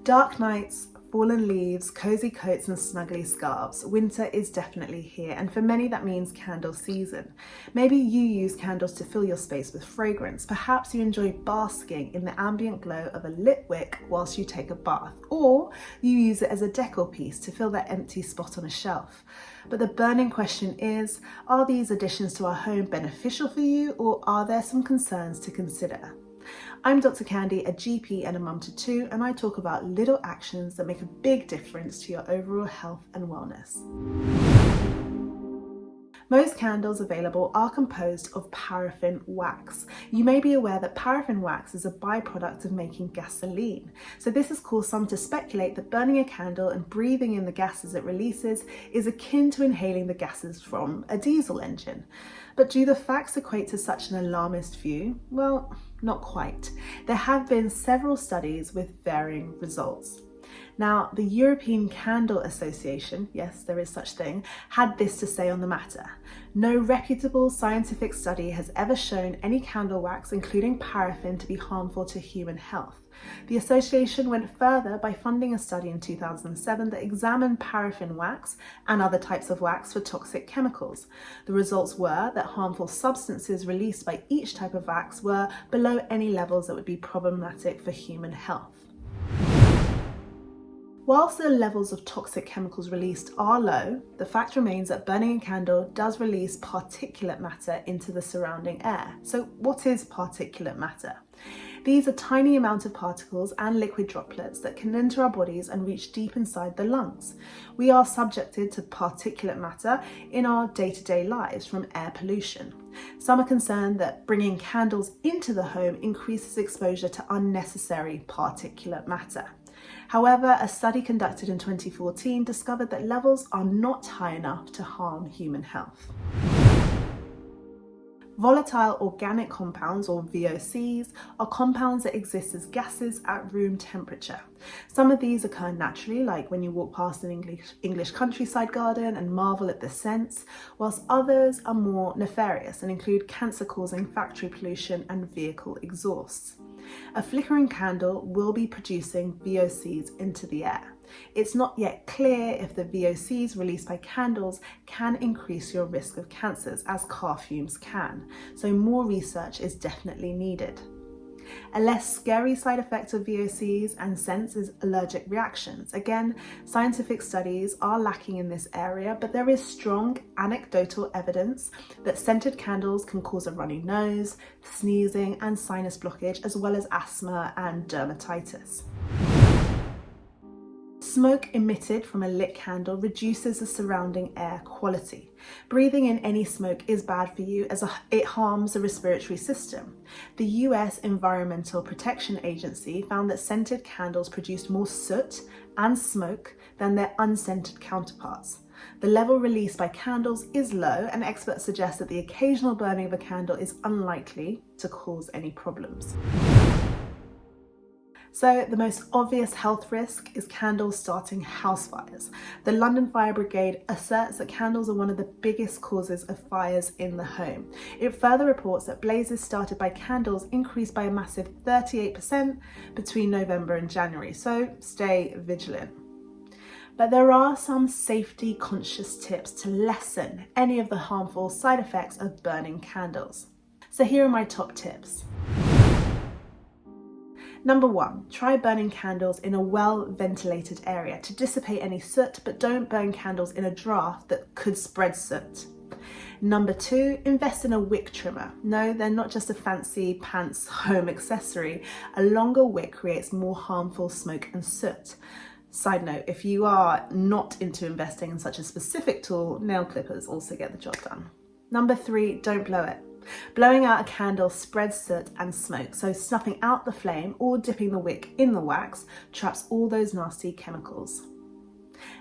Dark nights, fallen leaves, cozy coats and snuggly scarves. Winter is definitely here, and for many that means candle season. Maybe you use candles to fill your space with fragrance. Perhaps you enjoy basking in the ambient glow of a lit wick whilst you take a bath, or you use it as a decor piece to fill that empty spot on a shelf. But the burning question is, are these additions to our home beneficial for you, or are there some concerns to consider? I'm Dr. Kandi, a GP and a mum to two, and I talk about little actions that make a big difference to your overall health and wellness. Most candles available are composed of paraffin wax. You may be aware that paraffin wax is a byproduct of making gasoline. So this has caused some to speculate that burning a candle and breathing in the gases it releases is akin to inhaling the gases from a diesel engine. But do the facts equate to such an alarmist view? Well, not quite. There have been several studies with varying results. Now, the European Candle Association, yes, there is such thing, had this to say on the matter. No reputable scientific study has ever shown any candle wax, including paraffin, to be harmful to human health. The association went further by funding a study in 2007 that examined paraffin wax and other types of wax for toxic chemicals. The results were that harmful substances released by each type of wax were below any levels that would be problematic for human health. Whilst the levels of toxic chemicals released are low, the fact remains that burning a candle does release particulate matter into the surrounding air. So what is particulate matter? These are tiny amounts of particles and liquid droplets that can enter our bodies and reach deep inside the lungs. We are subjected to particulate matter in our day-to-day lives from air pollution. Some are concerned that bringing candles into the home increases exposure to unnecessary particulate matter. However, a study conducted in 2014 discovered that levels are not high enough to harm human health. Volatile organic compounds, or VOCs, are compounds that exist as gases at room temperature. Some of these occur naturally, like when you walk past an English countryside garden and marvel at the scents, whilst others are more nefarious and include cancer-causing factory pollution and vehicle exhausts. A flickering candle will be producing VOCs into the air. It's not yet clear if the VOCs released by candles can increase your risk of cancers, as car fumes can, so more research is definitely needed. A less scary side effect of VOCs and scents is allergic reactions. Again, scientific studies are lacking in this area, but there is strong anecdotal evidence that scented candles can cause a runny nose, sneezing and sinus blockage, as well as asthma and dermatitis. Smoke emitted from a lit candle reduces the surrounding air quality. Breathing in any smoke is bad for you as it harms the respiratory system. The US Environmental Protection Agency found that scented candles produced more soot and smoke than their unscented counterparts. The level released by candles is low, and experts suggest that the occasional burning of a candle is unlikely to cause any problems. So the most obvious health risk is candles starting house fires. The London Fire Brigade asserts that candles are one of the biggest causes of fires in the home. It further reports that blazes started by candles increased by a massive 38% between November and January, so stay vigilant. But there are some safety conscious tips to lessen any of the harmful side effects of burning candles. So here are my top tips. Number 1, try burning candles in a well-ventilated area to dissipate any soot, but don't burn candles in a draft that could spread soot. Number 2, invest in a wick trimmer. No, they're not just a fancy pants home accessory. A longer wick creates more harmful smoke and soot. Side note, if you are not into investing in such a specific tool, nail clippers also get the job done. Number 3, don't blow it. Blowing out a candle spreads soot and smoke, so snuffing out the flame or dipping the wick in the wax traps all those nasty chemicals.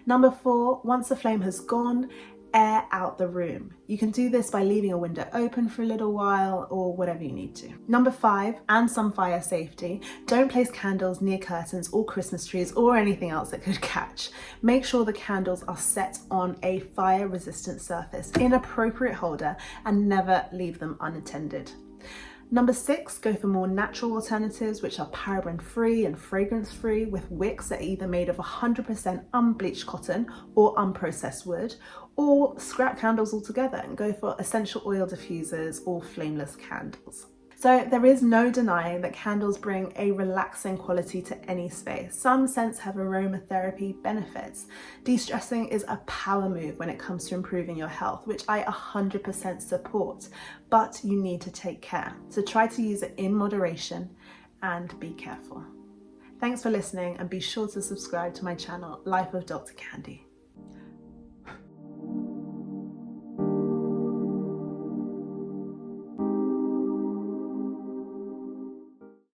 Number 4, once the flame has gone, air out the room. You can do this by leaving a window open for a little while or whatever you need to. Number 5, and some fire safety, don't place candles near curtains or Christmas trees or anything else that could catch. Make sure the candles are set on a fire resistant surface in appropriate holder and never leave them unattended. Number 6, go for more natural alternatives, which are paraben-free and fragrance-free, with wicks that are either made of 100% unbleached cotton or unprocessed wood, or scrap candles altogether and go for essential oil diffusers or flameless candles. So there is no denying that candles bring a relaxing quality to any space. Some scents have aromatherapy benefits. De-stressing is a power move when it comes to improving your health, which I 100% support, but you need to take care. So try to use it in moderation and be careful. Thanks for listening, and be sure to subscribe to my channel, Life of Dr. Kandi.